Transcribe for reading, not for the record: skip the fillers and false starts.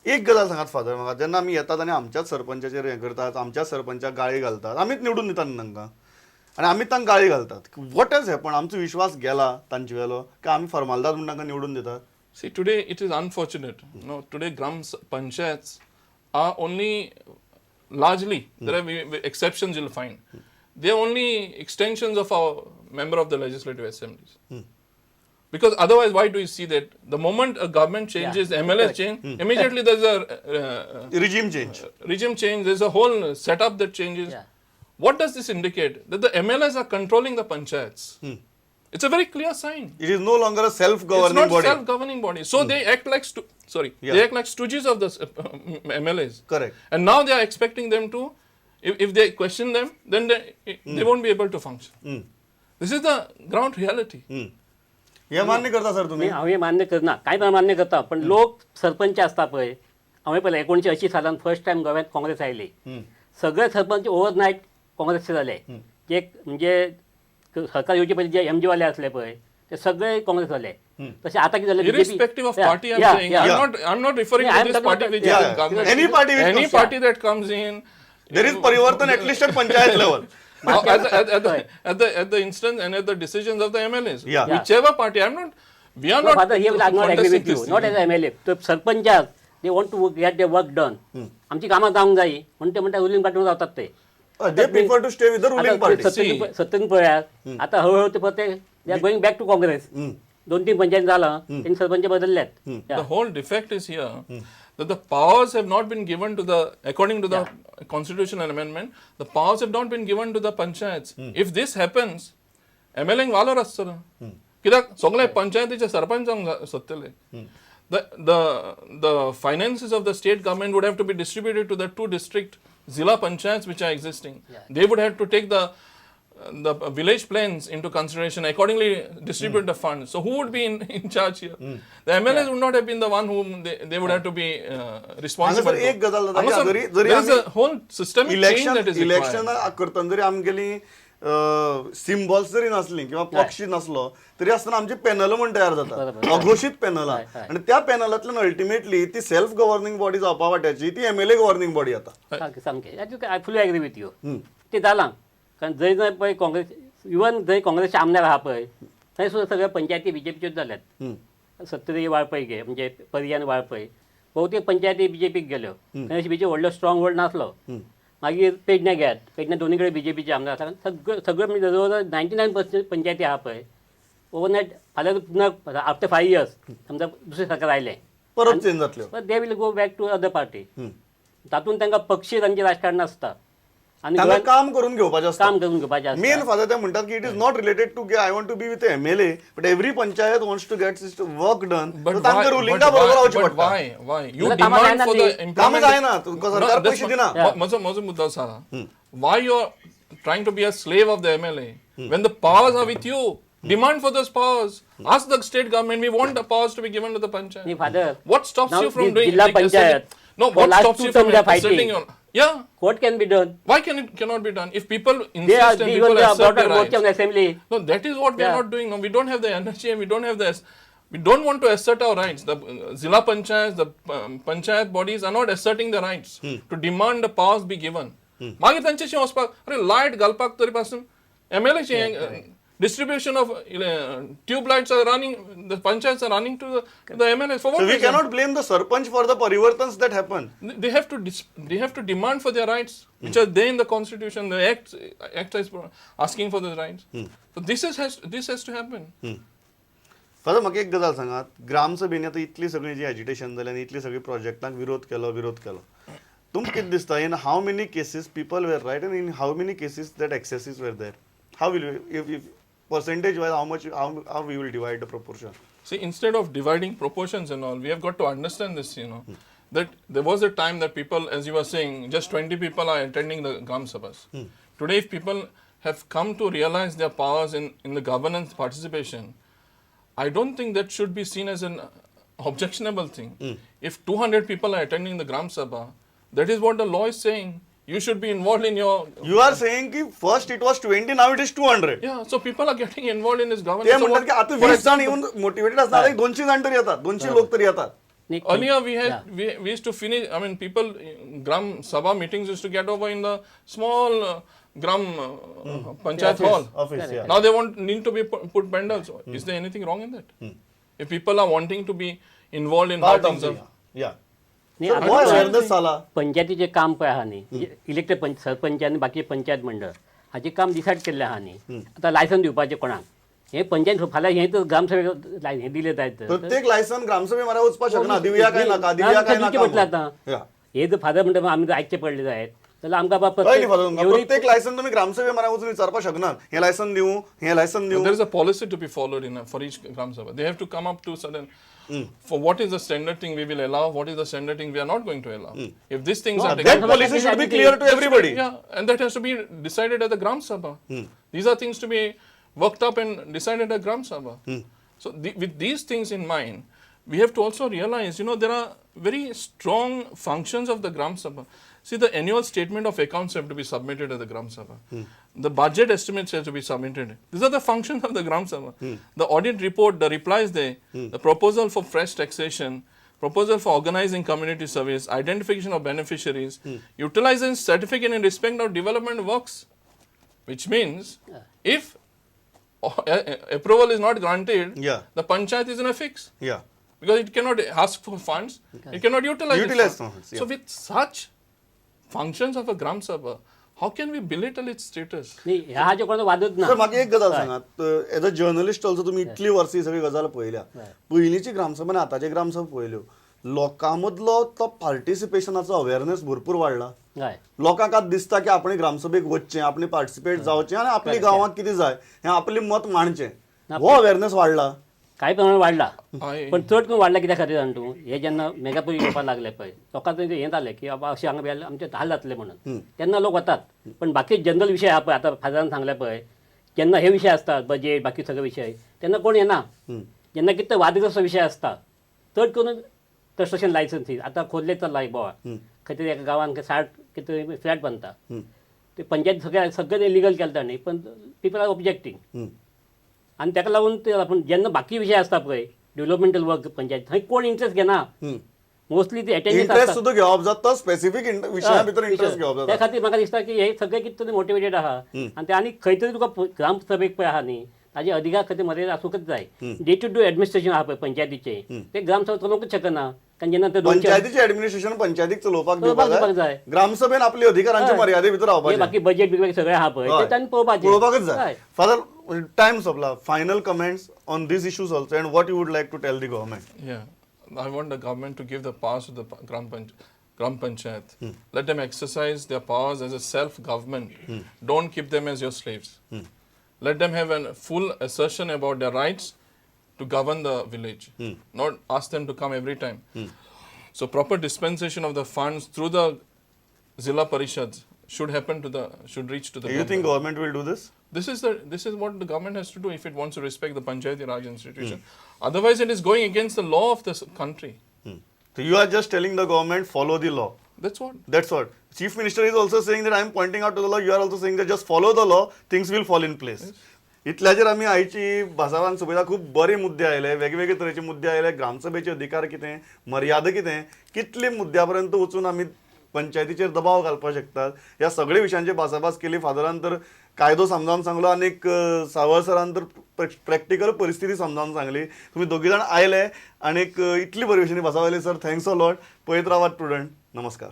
एक गजाल सांगात फादर म्हाका, जेन्ना आमी येतात आनी आमच्याच सरपंचाचेर हें करतात, आमच्याच सरपंचाक गाळी घालतात, आमीच निवडून दितात न्ही तांकां आनी आमी तांकां गाळी घालतात. What has happen? आमचो विश्वास गेला तांचे वेलो काय आमी फॉर्मालिदाद म्हणून तांकां निवडून दितात? See, today it is unfortunate. No, today Gram Panchayats are only largely, there are exceptions you'll find. They are only extensions of our member of the legislative assemblies. Because otherwise, why do you see that the moment a government changes, MLA change, immediately there's a regime change. Regime change. There's a whole setup that changes. Yeah. What does this indicate? That the MLAs are controlling the panchayats. It's a very clear sign. It is no longer a self-governing It's not body. self-governing body. So they act like they act like stooges of the MLAs. Correct. And now they are expecting them to, if they question them, then they won't be able to function. This is the ground reality. हे मान्य करता sir तुम्ही? हांवें मान्य करना, कांय पण मान्य करता, पण लोक सरपंच आसता पळय, हांवें पळयलें 1980 सालान फर्स्ट टायम गोव्यांत काँग्रेस आयली, सगळे सरपंच ओव्हरनायट काँग्रेसचे जाले. जे म्हणजे सरकार येवचे पयलीं जे MG वाले असले पळय ते सगळे काँग्रेस जाले. तशें आतां कितें जालें? Irrespective of party, I'm saying. I'm not referring to this party which is in government. Any party which Any comes, party that comes in. there is parivartan at least at panchayat level. At the instance and at the decisions of the MLAs. Yeah. Whichever party, we are not Father, here I not agree contesting with you. this. Not as MLA. The सरपंचाक they want to get their work done. आमची कामां जावंक जायी म्हणून ते म्हणटा ruling पार्टीवर रावतात ते. They prefer to stay with the ruling party. सत्तेन पळयात आता हळूहळू ते परत they are going back to Congress. 2-3 panchayat झाला त्यांनी sarpanch बदलल्यात. The whole defect is here that the powers have not been given to the, according to the constitutional amendment, the powers have not been given to the panchayats. If this happens, MLA वालोर आसतलो. कित्याक सगळे पंचायतीचे सरपंचांक सत्तले. The finances of the state government would have to be distributed to the 2 district Zilla panchayats which are existing. They would have to take the village plans into consideration, accordingly distribute the funds. So who would be in charge here? The MLAs would not have been the one whom they would have to be responsible. हांगासर एक गजाल जाता की जरी there is a whole systemic change that is required. Election करतना जरी आमगेली symbols जरी नसली किंवा पक्ष नसलो तरी आसतना आमची पॅनल म्हणून तयार जातात, अघोषित पॅनलां, आणि त्या पॅनलांतल्यान अल्टिमेटली ती सेल्फ गव्हर्निंग बॉडी जावपा वाट्याची ती MLA गव्हर्निंग बॉडी जाता. सामकें आय फुली एग्री विथ यू. ते जालां कारण जंय पळय काँग्रेस, इवन जंय काँग्रेसचे आमदार आहा पळय थंय सुद्दां सगळे पंचायती BJPच्योच जाल्यात. सत्तरी वाळपय घे म्हणजे पर्यान वाळपय भोवतेक पंचायती BJPक गेल्यो. थंय BJP व्हडलो स्ट्रॉंग होल्ड नासलो. मागीर पेडण्या घेयात, पेडण्या दोनी कडेन BJPचे आमदार आसा. सगळे म्हणजे जवळ 99% पंचायती आहा पळय ओवरनायट फाल्यां पुन्हा आफ्टर 5 years समजा दुसरें सरकार आयलें परत चेंज जातल्यो. They will go back to other party. तातूंत तांकां पक्षी तांचें राजकारण आसता आनी तांकां काम करून घेवपाचें आसता. काम करून घेवपाचें आसता. मेन फादर ते म्हणटात की it is not related to I want to be with MLA but every panchayat wants to get work done. तांकां रुलिंगा बरोबर रावचें पडटा. Why? You demand for the काम employment. जायना, सरकार पयशे दिना. म्हजो मुद्दो आसा. Why you are trying to be a slave of the MLA when the powers are with you? Demand for those powers. Ask the state government. We want the powers to be given to the panchayat. Father, what stops you from doing? Jilla Panchayat. No, For what last stops 2 you from terms they are fighting. asserting your? Yeah. What can be done? Why cannot be done? If people They are insist and even people the assert their vote rights. of the assembly. No, that is what we are not doing. No, we don't have the energy and we don't have the. We don't want to assert our rights. The Zilla Panchayats, the Panchayat bodies are not asserting the rights to demand the powers be given. मागीर तांचेशी वचपाक अरे light घालपाक तरी पासून MLA चे distribution of tube lights are running, the panchayats are running to the MLAs. For what So we reason? cannot blame the sarpanch for the parivartans that happen. They have to demand for their rights, which are there in the constitution. The act is asking for the rights. So this has to happen. Father म्हाका एक गजाल सांगात, ग्रामसभेन आतां इतली सगळी जी agitation जालें आनी इतली सगळी प्रोजेक्टांक विरोध केलो. तुमकां कितें दिसता in how many cases people were right and in how many cases that excesses were there? How will if percentage wise how we will divide the proportion? See, instead of dividing proportions and all, we have got to understand this, that there was a time that people, as you were saying, just 20 people are attending the Gram Sabhas. Today, if people have come to realize their powers in the governance participation, I don't think that should be seen as an objectionable thing. If 200 people are attending the Gram Sabha, that is what the law is saying. You should be involved in your. You are saying कि first it was 20, now it is 200. Yeah, so people are getting involved in this ते governance. So म्हणतात की आता 20 जण येऊन motivated असणार, 200 जण तरी येतात, 200 लोक तरी येतात. Earlier we used to finish. I mean, people Gram Sabha meetings used to get over in the small Gram Panchayat hall. Office, yeah. Now they need to be put pandals. Is there anything wrong in that? If people are wanting to be involved in how Part of things are. yeah. नाही, So, आता more काय- awareness आला. पंचायतीचे काम पळय आहा न्ही elected sarpanch आनी बाकी पंचायत मंडळ हाचे काम डिसायड केल्ले आहा न्ही आतां लायसन दिवपाचें कोणाक हे पंचायत फाल्यां हें तर ग्रामसभेक हे दिले जायत तर प्रत्येक लायसन ग्रामसभे मला वचपाक शकना दिवया काय नाका दिवया काय दिवचें नाका पडटलें आतां Yeah. हे जर फादर म्हणटा आमी जर आयकचे पडले जायत जाल्यार आमकां बाबा कळ्ळें न्ही फादर तुमकां? एवढी प्रत्येक लायसन तुम्ही ग्रामसभे मला वचून विचारपाक शकनात हे लायसन दिवं हे लायसन दिवं There is a policy to be followed for each Gram Sabha. They have to come up to certain for what is the standard thing we will allow, what is the standard thing we are not going to allow. If these things are that taken, policy should be clear to everybody. yeah, and that has to be decided at the Gram Sabha. These are things to be worked up and decided at Gram Sabha. So with these things in mind, we have to also realize, there are very strong functions of the Gram Sabha. See, the annual statement of accounts have to be submitted at the Gram Sabha. The budget estimates have to be submitted. These are the functions of the Gram Sabha. The audit report, the replies there, the proposal for fresh taxation, proposal for organizing community service, identification of beneficiaries, utilizing certificate in respect of development works, which means if approval is not granted, Yeah. the panchayat is in a fix. Yeah. Because it cannot ask for funds, it cannot utilize Utilize funds. funds, yeah. So with such functions of a Gram Sabha, how can we belittle its status? नाही ह्या हाचे कोणाचो वादच ना sir म्हाका एक गजाल सांगात as a journalist also तुम्ही इतली वर्सां ही सगळी गजाल पळयल्या पयलींची ग्रामसभा आनी आतांची ग्रामसभा पळयल्यो लोकां मदलो तो पार्टिसिपेशनाचो अवेअरनेस भरपूर वाडला हय लोकांक आतां दिसता की आपण ग्रामसभेक वचचें आपण पार्टिसिपेट जावचें आनी आपली गांवांक कितें जाय हें आपलें मत मांडचें हो अवेअरनेस वाडला काही प्रमाणात वाढला I- पण चड करून वाढला कित्या खातीर जाण तूं हे जेन्ना मेगापुरी येवपाक लागले पळय लोकांक हें जालें की बाबा अशें हांगा बेल आमचे हाल जातले म्हणून तेन्ना लोक वतात पण बाकी जनरल विशय आहा पळय आतां फादरान सांगले पळय जेन्ना हे विशय आसतात बजेट बाकी सगळे विशय तेन्ना कोण येना जेन्ना कितें वादग्रस्त विशय आसता चड करून कन्स्ट्रक्शन लायसन्सीस आतां खोल्ले चल्ला एक बोवाळ खंय तरी एका गांवान 60 कितें फ्लॅट बांदता ते पंचायत सगळें लिगल केलं ताणें पण पीपल आर ऑब्जेक्टींग आणि ताका लागून ते आपण जेन्ना बाकी विशय आसता पळय डेव्हलपमेंटल वर्क पंचायत थंय कोण इंटरेस्ट घेना मोस्टली ते अटेंडन्स इंटरेस्ट आसता सुद्धा घेवप जाता स्पेसिफिक विशया भितर इंटरेस्ट घेवप त्या जाता खातीर म्हाका दिसता की हे सगळे कितें तरी मोटिवेटेड आहा आनी ते आनी खंय तरी तुका ग्राम सभेक पळय आहा न्ही ताजे अधिकार खंय तरी मर्यादा आसूंकच जाय डे टू डे एडमिनिस्ट्रेशन आहा पळय पंचायतीचे ते ग्राम सभा चलोवंकच शकना कारण जेन्ना ते दोन पंचायतीचे ऍडमिनिस्ट्रेशन पंचायतीक चलोवपाक दिवपाक दिवपाक जाय. जाय ग्रामसभेन आपली अधिकारांच्या मर्यादे भितर हे रावपाचें बाकी बजेट बिजेट सगळे आहा पळय ते तांणी पळोवपाकच जाय हय. फादर टाइम सोंपला final comments on this issues also and what you would like to tell the government Yeah, I want the government to give the powers to the Gram Panchayat. Let them exercise their powers as a self-government. Don't keep them as your slaves. Let them have a full assertion about their rights to govern the village. Not ask them to come every time. So proper dispensation of the funds through the Zilla Parishads should reach to the You think government will do this? This is what the government has to do if it wants to respect the Panchayati Raj institution. Otherwise, it is going against the law of this country. So you are just telling the government follow the law. That's what. That's what. Chief Minister is also saying that I am pointing out to the law. You are also saying that just follow the law, things will fall in place. इतल्याचेर आमी आयची भासाभान सभेला खूप बरे मुद्दे आयले वेगवेगळे तरेचे मुद्दे आयले ग्रामसभेचे अधिकार कितें मर्यादा कितें कितले मुद्द्यापर्यंत वचून आमी पंचायतीचेर दबाव घालपाक शकतात ह्या सगळे विशयांचे भासाभास केली फादरान तर कायदो समजावन सांगलो आनी सावळ सरान तर प्रॅक्टिकल परिस्थिती समजावन सांगली तुम्ही दोघी जाण आयले आनी इतली बरे विशयांनी भासाभास केली सर थँक्स अ लॉट पळयत रावात प्रुडंट नमस्कार